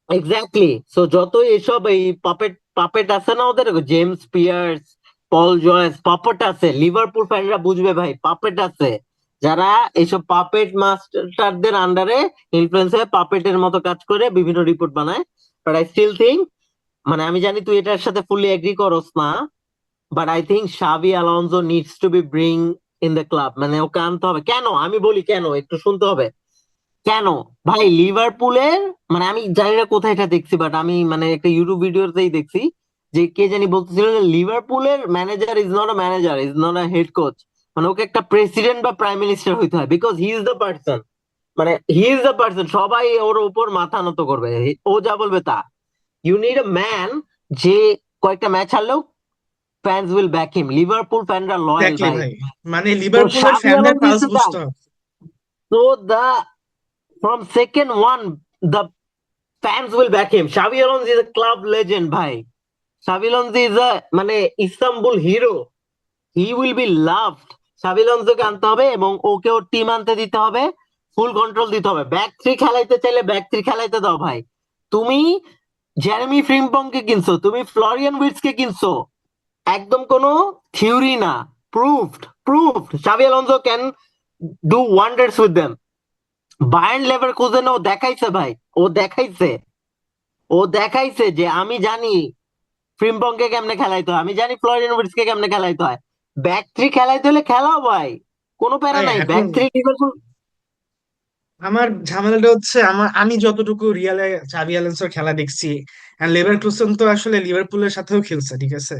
এক্স্যাক্টলি, সো যতই এসব এই পাপেট পাপেট আছে না ওদের, জেমস পিয়ার্স, পল জয়েস, পাপেট আছে, লিভারপুল ফ্যানরা বুঝবে ভাই, পাপেট আছে, যারা এইসব পাপেট মাস্টারদের আন্ডারে ইনফ্লুয়েন্স হয়ে পাপেটের মতো কাজ করে বিভিন্ন রিপোর্ট বানায়। বাট আই স্টিল থিঙ্ক, মানে আমি জানি তুই এটার সাথে ফুললি এগ্রি করস না, বাট আই থিঙ্ক শাভি Alonso needs to be bring in the club, মানে ওকে আনতে হবে। কেন আমি বলি, কেন একটু শুনতে হবে। কেন ভাই, লিভারপুলের, মানে আমি জানি না কোথায় এটা দেখছি, বাট আমি মানে একটা ইউটিউব ভিডিওতেই দেখছি যে কে জানি বলতেছিল যে লিভারপুলের manager is not a manager, is not a head coach, মানে ওকে একটা প্রেসিডেন্ট বা প্রাইম মিনিস্টার হইতে হয়, because he is the person, মানে হি ইজ দ্য পার্সন, সবাই ওর উপর মাথা নত করবে, ও যা বলবে তা। ইউ নিড আ ম্যান যে কয়েকটা ম্যাচ হারলেও fans will back him, Liverpool ফ্যানরা লয়াল এক্স্যাক্টলি ভাই। ভাই, মানে তো লিভারপুলের শাভি ফ্যানদের আলোনসো ইজ পালস দ্যাট। বুঝতে হবে। তো the from second one, the fans will back him. Xavi Alonso is a club legend, bhai. Xavi Alonso is a মানে Istanbul hero, he will be loved. Xavi Alonso কে আনতে হবে এবং ওকে ওর team আনতে দিতে হবে, ফুল কন্ট্রোল দিতে হবে, ব্যাক থ্রি খেলাইতে চাইলে ব্যাক থ্রি খেলাইতে দাও ভাই। তুমি জেরেমি ফ্রিম্পং কে কিনছো, তুমি ফ্লোরিয়ান উইটস কে কিনছো, একদম কোনো থিওরি না, proved Xavi Alonso can do wonders with them. Bayer Leverkusen ও দেখাইছে ভাই, ও দেখাইছে, ও দেখাইছে যে আমি জানি ফ্রিম্পংকে কেমনে খেলাইতে হয়, আমি জানি ফ্লোরিয়ান উইটস কে কেমনে খেলাইতে হয়। ব্যাক থ্রি খেলাইতে হলে খেলাও ভাই, কোনো প্যারা ভাই নাই, এখন ব্যাক থ্রি লিভারপুল। আমার ঝামেলাটা হচ্ছে, আমি যতটুকু রিয়ালে চাবি অ্যালোনসোর খেলা দেখছি, আর লেভারকুসেন তো আসলে লিভারপুলের সাথেও খেলছে, ঠিক আছে,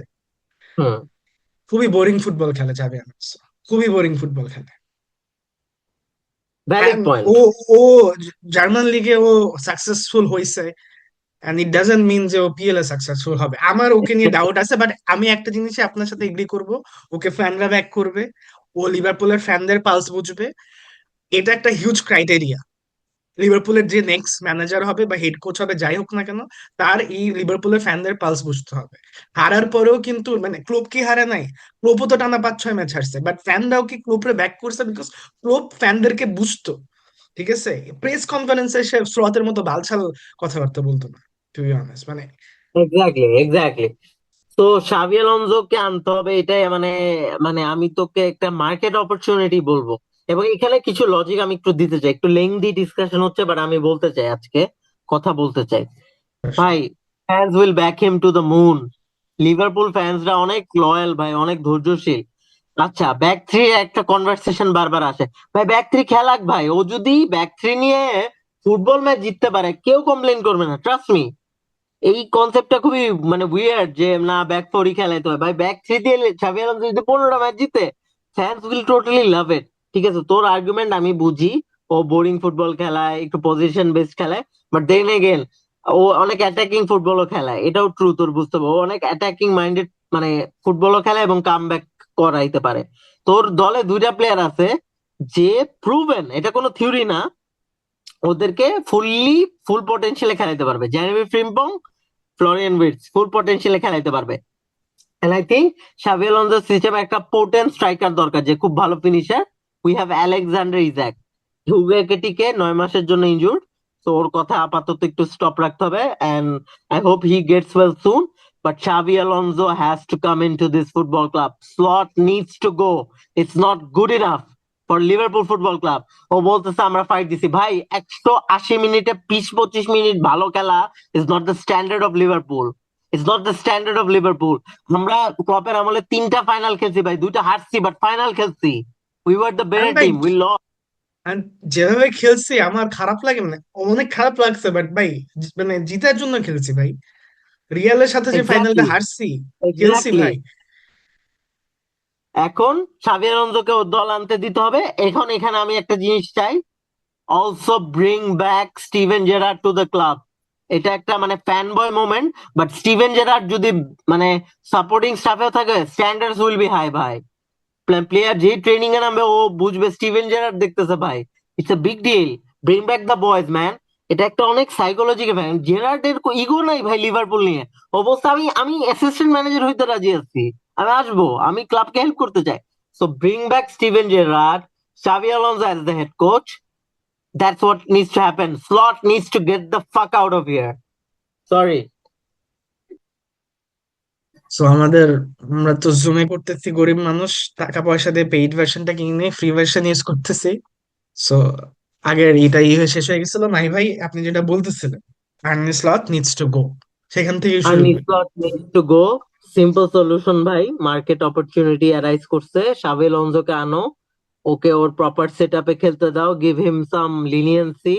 হুম, খুবই বোরিং ফুটবল খেলে চাবি অ্যালোনসো, খুবই বোরিং ফুটবল খেলে। Valid And point. ও ও জার্মান লিগে ও সাকসেসফুল হয়েছে, এন্ড ইট ডাজন্ট মিন যে ও পিএল এ সাকসেসফুল হবে। আমার ওকে নিয়ে ডাউট আছে, বাট আমি একটা জিনিসে আপনার সাথে এগ্রি করব, ওকে ফ্যানরা ব্যাক করবে, ও লিভারপুলের ফ্যানদের পালস বুঝবে, এটা একটা হিউজ ক্রাইটেরিয়া। লিভারপুলের যে নেক্সট ম্যানেজার হবে বা হেড কোচ হবে, যাই হোক না কেন, তার এই লিভারপুলের ফ্যানদের পালস বুঝতে হবে। হারার পরেও কিন্তু, মানে ক্লোপ কি হারে নাই, ক্লোপও তো টানা 5-6 ম্যাচ হারছে, বাট ফ্যানরাও কি ক্লোপরে ব্যাক করছে, বিকজ ক্লোপ ফ্যানদেরকে বুঝতো, ঠিক আছে। প্রেস কনফারেন্সে সে স্লথের মতো বালছাল কথাবার্তা বলতো না, টু বি অনেস্ট, মানে এক্স্যাক্টলি। তো শাভি আলোনসোকে আনতে হবে, এটাই মানে, মানে আমি তোকে একটা মার্কেট অপরচুনিটি বলবো। এবং এখানে কিছু লজিক আমি একটু দিতে চাই, একটু লেংদি ডিসকাশন হচ্ছে, বাট আমি বলতে চাই আজকে, কথা বলতে চাই ভাই। Fans will back him to the moon, Liverpool ফ্যান্সরা অনেক লয়াল ভাই, অনেক ধৈর্যশীল। আচ্ছা, ব্যাক থ্রি একটা কনভারসেশন বারবার আসে, ভাই ব্যাক থ্রি খেলাক ভাই, ও যদি ব্যাক থ্রি নিয়ে ফুটবল ম্যাচ জিততে পারে কেউ কমপ্লেন করবে না, ট্রাস্ট মি। এই কনসেপ্টটা খুবই মানে উইয়ার্ড যে না ব্যাক ফোরই খেলাইতে হয়, ভাই ব্যাক থ্রি দিয়ে ছাবি আলোনসো যদি 15টা ম্যাচ জিতে, ফ্যান্স উইল টোটালি লাভ ইট। ঠিক আছে, তোর আর্গুমেন্ট আমি বুঝি, ও বোরিং ফুটবল খেলায়, একটু পজিশন বেসড খেলায়, বাট দেন এগেন ও অনেক অ্যাটাকিং ফুটবলও খেলায়, এটাও ট্রু, তোর বুঝতে হবে, ও অনেক অ্যাটাকিং মাইন্ডেড মানে ফুটবলও খেলায় এবং কাম ব্যাক করাইতে পারে। তোর দলে দুইটা প্লেয়ার আছে যে প্রুভেন, এটা কোনো থিওরি না, ওদেরকে ফুল পটেনশিয়ালে খেলাইতে পারবে, জেরেমি ফ্রিম্পং, ফ্লোরিয়ান উইটস ফুল পটেনশিয়ালে খেলাইতে পারবে। এন্ড আই থিঙ্ক শাভি আলোনসোর সিস্টেমে একটা পোটেন্ট স্ট্রাইকার দরকার যে খুব ভালো ফিনিশার। উই হ্যাভ আলেকজান্ডার ইজাক, হুগেকেটিকে 9 মাসের জন্য ইনজুর্ড, তো ওর কথা আপাতত একটু স্টপ রাখতে হবে, and I hope he gets well soon. But Xavi Alonso has to come into this football club. Slot needs to go. It's not good enough for Liverpool Football Club. ও বলতেছে আমরা fight দিছি ভাই, 180 মিনিটে 20-25 minute ভালো খেলা is not the standard of Liverpool, is not the standard of Liverpool. আমরা ক্লপের আমলে 3টা ফাইনাল খেলছি ভাই, 2টা হারছি, বাট ফাইনাল খেলছি, উই ওয়ার দ্য আমি বেটার ভাই, টিম, উই লস্ট। and যেভাবে খেলছি আমার খারাপ লাগে, মানে অনেক খারাপ লাগছে, বাট ভাই মানে জিতার জন্য খেলছি ভাই, রিয়ালের সাথে যে ফাইনালটা এক্স্যাক্টলি, হারছি, খেলছি এক্স্যাক্টলি। ভাই। এখন শাভি আলোনসোকে ওর দল আনতে দিতে হবে। এখন এখানে আমি একটা জিনিস চাই, also bring back Steven Gerrard to the club. এটা একটা মানে fan boy moment, but Steven Gerrard যদি মানে সাপোর্টিং স্টাফেও থাকে, স্ট্যান্ডার্ডস উইল বি হাই ভাই। প্লেয়ার যে ট্রেনিং এ নামবে ও বুঝবে স্টিভেন জেরার্ড দেখতেছে ভাই, it's a big deal. Bring back the boys man. এটা একটা অনেক সাইকোলজিক্যাল ফ্যান। জেরার্ডের ইগো নাই ভাই লিভারপুল নিয়ে। অবস্থা আমি আমি অ্যাসিস্ট্যান্ট ম্যানেজার হইতে রাজি আছি, আমি আসবো, আমি ক্লাবকে হেল্প করতে চাই। So bring back Steven Gerard, Xavi Alonso as the head coach. That's what needs to happen. Slot needs to get the fuck out of here. Sorry. So আমরা তো জুমে করতেছি, গরিব মানুষ, টাকা পয়সা দিয়ে পেইড ভার্সনটা কিনে ফ্রি ভার্সন ইউজ করতেছি। সো আগের শেষ হয়ে গেছিল। নাই ভাই, আপনি যেটা বলতেছিলেন, আর্নে স্লট নিডস টু গো, সেখান থেকেই শুরু Arne করি। Slot needs to go. Simple solution ভাই, মার্কেট অপরচুনিটি অ্যারাইজ করছে, শাভি আলোনসোকে আনো, ওকে ওর প্রপার সেট আপে খেলতে দাও, গিভ হিম সাম লিনিয়েন্সি,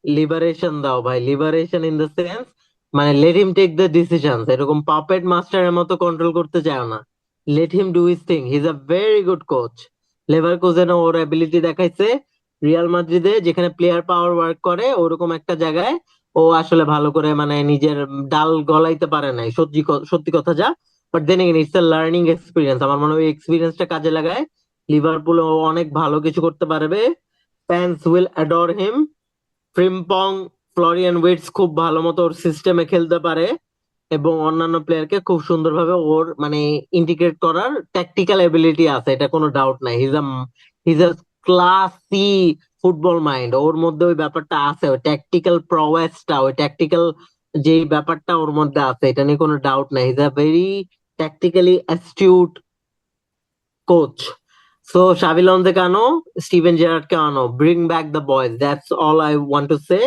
লিবারেশন দাও ভাই। লিবারেশন ইন দ্য সেন্স মানে let him take the decision, এরকম পাপেট মাস্টারের মতো কন্ট্রোল করতে চাও না। Let him do his thing, he is a very good coach. লেভারকুজেনও ওর অ্যাবিলিটি দেখাইছে, রিয়াল মাদ্রিদে যেখানে প্লেয়ার পাওয়ার ওয়ার্ক করে ওরকম একটা জায়গায় ও আসলে ভালো করে মানে নিজের ডাল গলাইতে পারে নাই, সত্যি সত্যি কথা যা। But then again it's a learning experience, আমার মনে হয় ওই এক্সপিরিয়েন্সটা কাজে লাগায় লিভারপুল ও অনেক ভালো কিছু করতে পারবে। Fans will adore him. Frimpong, Florian wits খুব ভালো মতো ওর সিস্টেমে খেলতে পারে এবং অন্যান্য প্লেয়ারকে খুব সুন্দরভাবে ওর মানে ইন্টিগ্রেট করার ট্যাকটিক্যাল এবিলিটি আছে, এটা কোনো ডাউট নাই। হিজ আ ক্লাসি ফুটবল মাইন্ড, ওর মধ্যে ওই ব্যাপারটা আছে, ওই ট্যাকটিক্যাল প্রওয়েসটা, ওই ট্যাকটিক্যাল যে ব্যাপারটা ওর মধ্যে আছে, এটা নিয়ে কোনো ডাউট নাই। His a very tactically astute coach. So শাভি আলোনসোকে আনো, স্টিভেন জেরার্ডকে আনো, bring back the boys, that's all I want to say.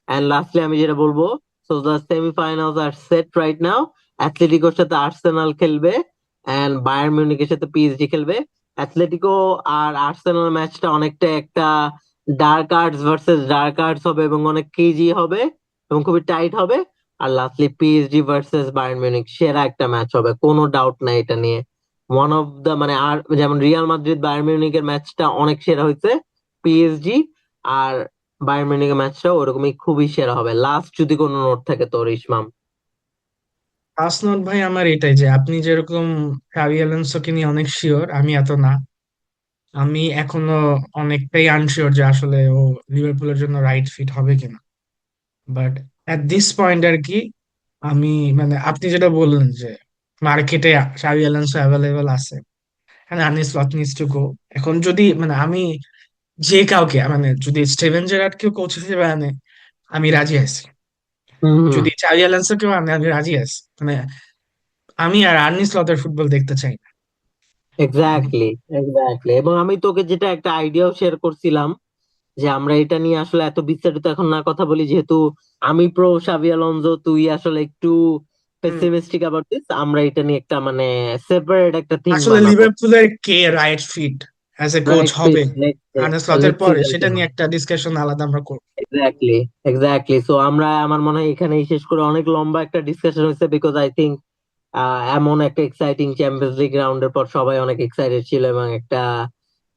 And lastly আমি যেটা বলবো, so the semifinals are set right now. অ্যাথলেটিকোর সাথে আর্সেনাল খেলবে এন্ড বায়ার্ন মিউনিখের সাথে পিএসজি খেলবে। অ্যাথলেটিকো আর আর্সেনাল ম্যাচটা অনেকটা একটা dark arts versus dark arts হবে এবং অনেক কেজি হবে এবং খুবই টাইট হবে। আর lastly PSG versus Bayern Munich, সেরা একটা ম্যাচ হবে, কোনো ডাউট নাই এটা নিয়ে। ওয়ান অফ দা মানে আর যেমন রিয়াল মাদ্রিদ বায়ার্ন মিউনিখের ম্যাচটা অনেক সেরা হয়েছে, পিএসজি আর বায়ার্ন মিউনিখের ম্যাচটা ওরকমই খুবই সেরা হবে। লাস্ট যদি কোনো নোট থাকে তোর ইসমাম। ফার্স্ট নোট ভাই আমার এটাই যে আপনি যেরকম শাভি অ্যালোনসোকে নিয়ে অনেক শিওর, আমি এত না। আমি এখনো অনেকটাই আনশিওর যে আসলে ও লিভারপুলের জন্য রাইট ফিট হবে কিনা। বাট এট দিস পয়েন্ট আর কি, আমি মানে আপনি যেটা বললেন যে মার্কেটে শাভি অ্যালোনসো অ্যাভেলেবেল আছে, হ্যাঁ আর্নে স্লট নিডস টু গো। এখন যদি মানে আমি যে কাউকে মানে যদি স্টিভেন জেরার্ডকেও কোচ হিসেবে আনে, আমি রাজি আছি। হম, যদি চাবি অ্যালোনসোকেও আনে, আমি রাজি আছি। মানে আমি আর আর্নি স্লটের ফুটবল দেখতে চাই না। মানে এক্স্যাক্টলি, এক্স্যাক্টলি। এবং আমি তোকে যেটা একটা আইডিয়াও শেয়ার করছিলাম যে আমরা এটা নিয়ে আসলে এত বিস্তারিত এখন না কথা বলি, যেহেতু আমি প্রো শাভি আলোনসো, তুই আসলে একটু হুম, পেসিমিস্টিক অ্যাবাউট দিস। আমরা এটা নিয়ে একটা মানে সেপারেট একটা থিং আসলে বানাবো। লিভারপুলের কে right fit as a coach right fit, হবে আর্নে স্লটের লেটস সি পরে, দ্যাট। সেটা নিয়ে একটা ডিসকাশন আলাদা আমরা করবো। Exactly, exactly. সো আমরা আমার মনে হয় এখানেই শেষ করে, অনেক লম্বা একটা ডিসকাশন হয়েছে, বিকজ আই থিঙ্ক এমন একটা এক্সাইটিং চ্যাম্পিয়ন্স লিগ রাউন্ডের পর সবাই অনেক এক্সাইটেড ছিল এবং একটা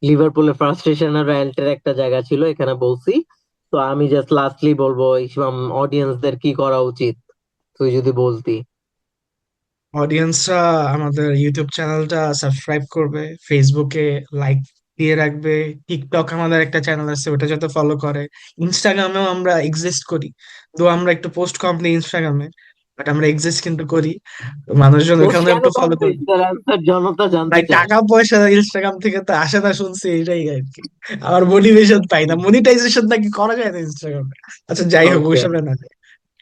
লিভারপুলের ফ্রাস্ট্রেশন আর রয়্যালটির একটা জায়গা ছিল এখানে বলছি। তো আমি জাস্ট লাস্টলি বলবো ইসমাম, অডিয়েন্সদের কি করা উচিত তুই যদি বলতি। অডিয়েন্সরা আমাদের ইউটিউব চ্যানেলটা সাবস্ক্রাইব করবে, ফেসবুকে লাইক দিয়ে রাখবে, টিকটক আমাদের একটা চ্যানেল আছে ওটা যাতে ফলো করে, ইনস্টাগ্রামেও আমরা এক্সিস্ট করি। তো আমরা একটু পোস্ট কম দিই ইনস্টাগ্রামে, বাট আমরা এক্সিস্ট কিন্তু করি। তো মানুষজন পোস্ট ওখানে কেন একটু কম ফলো দিস? করবে। তার answer জনতা জানতে ভাই চায়। টাকা পয়সা ইনস্টাগ্রাম থেকে তো আসে না শুনছি, এটাই আর কি। আমার মোটিভেশন পাই না, মনিটাইজেশন নাকি করা যায় না ইনস্টাগ্রামে। আচ্ছা যাই হোক, ওকে। ওইসবে না যায়।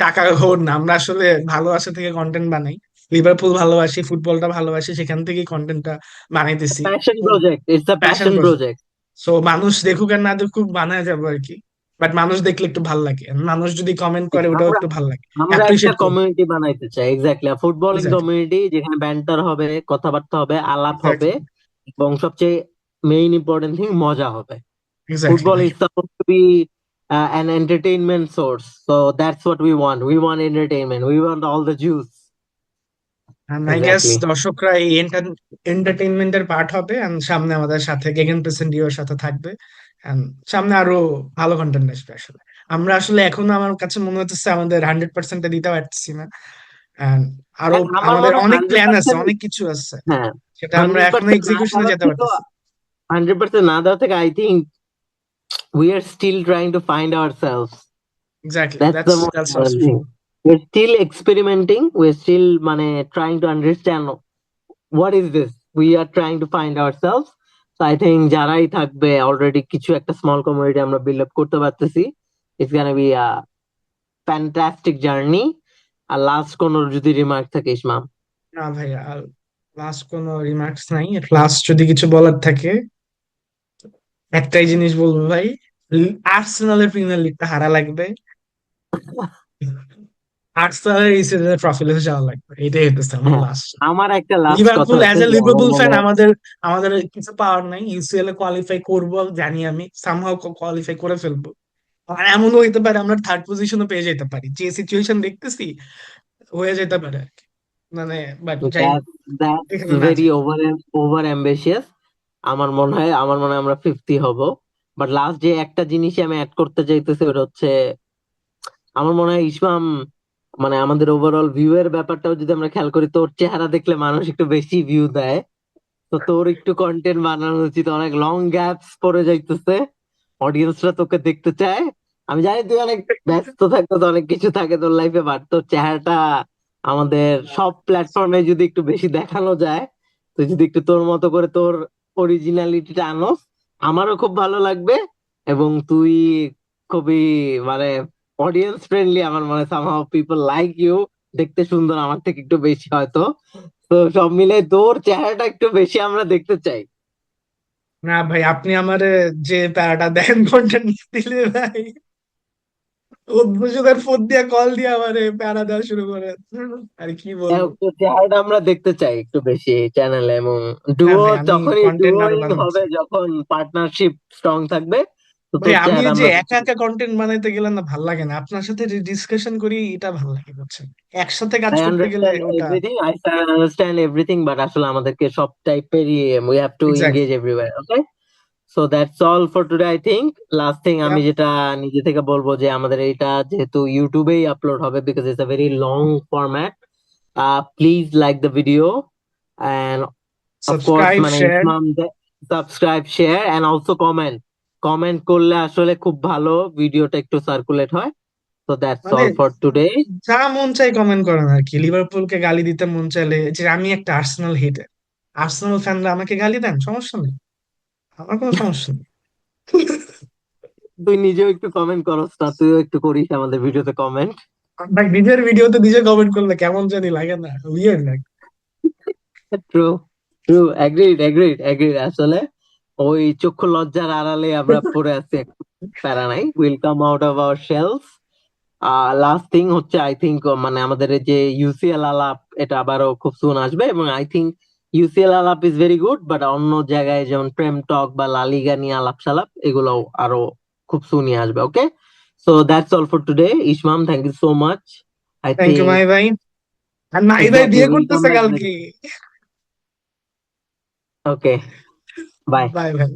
টাকা হোক না, আমরা আসলে ভালোবাসা থেকে কন্টেন্ট বানাই। লিভারপুল ভালোবাসি, ফুটবলটা ভালোবাসি, সেখান থেকেই কন্টেন্টটা বানাইতেছি। Passion project, it's a passion passion project. Project. So মানুষ দেখুক আর না দেখুক, বানায় যাবো আর কি। বাট মানুষ দেখলে একটু ভাল লাগে, মানুষ যদি কমেন্ট করে ওটাও আমরা একটু ভাল লাগে, আমরা একটা অ্যাপ্রিসিয়েট করি। কমিউনিটি বানাইতে চাই, এক্স্যাক্টলি, ফুটবলিং এক্স্যাক্টলি, কমিউনিটি যেখানে ব্যান্টার হবে, কথাবার্তা হবে, আলাপ হবে এক্স্যাক্টলি, এবং সবচেয়ে মেইন ইম্পর্টেন্ট থিং মজা হবে। এক্স্যাক্টলি Football ভাই। is supposed to be an entertainment source. So that's what we want. We want entertainment. We want all the juice. I guess exactly. দর্শকরা এই এন্টারটেইনমেন্টের পার্ট হবে and সামনে আমাদের সাথে গেগেন প্রেসেন্টিওর সাথে থাকবে and সামনে আরো ভালো কন্টেন্ট আসবে আসলে। আমরা আসলে এখনো আমার কাছে মনে হচ্ছে আমাদের 100% দিতে পারতেছি না and আরো আমার আমাদের মনে হয় অনেক হান্ড্রেড প্ল্যান আছে, পার্সেন্ট অনেক কিছু আছে, হ্যাঁ, সেটা আমরা হান্ড্রেড এখনো পার্সেন্ট না এক্সিকিউশনে দেওয়ার যেতে থেকেও, পারতেছি। 100% না দেওয়ার থেকে I think we are still trying to find ourselves. Exactly, That's the most that's also important true. thing. We're still experimenting. We're still মানে trying to understand what is this. We are trying to find ourselves. So I think যারাই থাকবে already কিছু একটা small community আমরা build up করতে পারতেছি. It's gonna be a fantastic journey. আর last কোন যদি রিমার্ক থাকে ইসমাম? না ভাই, আর লাস্ট কোনো রিমার্কস নাই। লাস্ট যদি কিছু বলার থাকে একটাই জিনিস বলবো ভাই, আর্সেনালের প্রিমিয়ার লিগটা হারা লাগবে, আর্সেনালের এই সিজনে ট্রফি লিতে যাওয়া লাগবে, এটাই হতেছে আমার হ্যাঁ, লাস্ট। আমার একটা লাস্ট কথা লিভারপুল অ্যাজ আছে এ যে আমার লিভারপুল মনে ফ্যান হয়, আমাদের আমাদের কিছু পাওয়ার নাই, ইউসিএল এ কোয়ালিফাই করবো জানি, আমি সামহাও কোয়ালিফাই করে ফেলবো। আর এমনও হইতে পারে আমরা থার্ড পজিশনও পেয়ে যেতে পারি, যে সিচুয়েশন দেখতেছি হয়ে যেতে পারে আর কি। মানে বাট যাই হোক, দ্যাটস এখানে না ভেরি যাই। Over ambitious. আমার মনে হয় আমরা 50 হব। বাট লাস্ট যে একটা জিনিসই আমি অ্যাড করতে চাইতেছি ওটা হচ্ছে, আমার মনে হয় ইসমাম মানে আমাদের ওভারঅল ভিউ এর ব্যাপারটাও যদি আমরা খেয়াল করি, তোর চেহারা দেখলে মানুষ একটু বেশি ভিউ দেয়। তো তোর একটু কন্টেন্ট বানানো উচিত, অনেক লং গ্যাপস পড়ে যাইতেছে, অডিয়েন্সরা তোকে দেখতে চায়। আমি জানি তুই অনেক ব্যস্ত থাকতো, অনেক কিছু থাকে তোর লাইফে, বাট তোর চেহারাটা আমাদের সব প্ল্যাটফর্মে যদি একটু বেশি দেখানো যায়, তুই যদি একটু তোর মতো করে তোর অরিজিনালিটিটা আনোস, আমারও খুব ভালো লাগবে। এবং তুই খুবই মানে অডিয়েন্স ফ্রেন্ডলি, আমার মনে হয় সামহাউ পিপল লাইক ইউ, দেখতে সুন্দর আমার থেকে একটু বেশি হয়তো। তো সব মিলে তোর চেহারাটা একটু বেশি আমরা দেখতে চাই। না ভাই, আপনি আমার যে প্যারাটা দেন কন্টেন্ট দিলে ভাই, অভ্যুদয়ের ফোন দিয়া কল দিয়ে আমার প্যারা দেওয়া শুরু করে, আর কি বলবো। তোর চেহারাটা আমরা দেখতে চাই একটু বেশি চ্যানেলে, এবং হ্যাঁ ডুও ভাই, আমি তখনই কন্টেন্ট আরো ডুয়োইং বানাচ্ছি। হবে যখন পার্টনারশিপ স্ট্রং থাকবে। তো ভাই তোর আমি চেহারা ওই যে আমরা একা দেখতে একা কন্টেন্ট বানাইতে গেলে না ভাল লাগে না, আপনার সাথে ডিসকাশন করি এটা ভাল লাগে বুঝছেন, একসাথে কাজ আই করতে গেলে আন্ডারস্ট্যান্ড ওটা। Everything, I understand everything, but আসলে আমাদেরকে সব টাইপেরই we have to exactly. Engage everywhere. Okay, so that's all for today I think. Last thing আমি যেটা নিজে থেকে বলবো যে আমাদের এটা যেহেতু ইউটিউবেই আপলোড হবে, because it's a very long format, please like the video, and of course subscribe, মানে share, Ismam subscribe share and also comment. Comment করলে আসলে খুব ভালো, ভিডিওটা একটু সার্কুলেট হয়। So that's মানে all for today. যা মন চাই কমেন্ট করেন আর কি। লিভারপুলকে গালি দিতে মন চাইলে, যে আমি একটা আর্সেনাল হেটার, আর্সেনাল ফ্যানরা আমাকে গালি দেন, সমস্যা নেই, আমার কোনো সমস্যা নেই। তুই নিজেও একটু কমেন্ট করস না? তুইও একটু করিস আমাদের ভিডিওতে কমেন্ট। ভাই নিজের ভিডিওতে নিজে কমেন্ট করলে কেমন জানি লাগে না, উইয়ার্ড লাগে। ট্রু, ট্রু, এগ্রিড আসলে ওই চক্ষু লজ্জার আড়ালে আমরা পড়ে আছি, প্যারা নাই, will come out of our shells. Last thing হচ্ছে আই থিঙ্ক মানে আমাদের এই যে ইউসিএল আলাপ, এটা আবারও খুব সুন আসবে, এবং আই থিঙ্ক ইউসিএল আলাপ ইজ ভেরি গুড, বাট অন্য জায়গায় যেমন প্রেম টক বা লালিগা নিয়ে আলাপ সালাপ, এগুলো আরো খুব সুনই আসবে। Okay, so that's all for today. Ismam, thank you so much. I thank you think my ভাই। আর মাহি ভাই এক্স্যাক্টলি বিয়ে উইল কাম করতেছে ব্যাক ভেরি। কালকে। ওকে, বাই। বাই ভাই।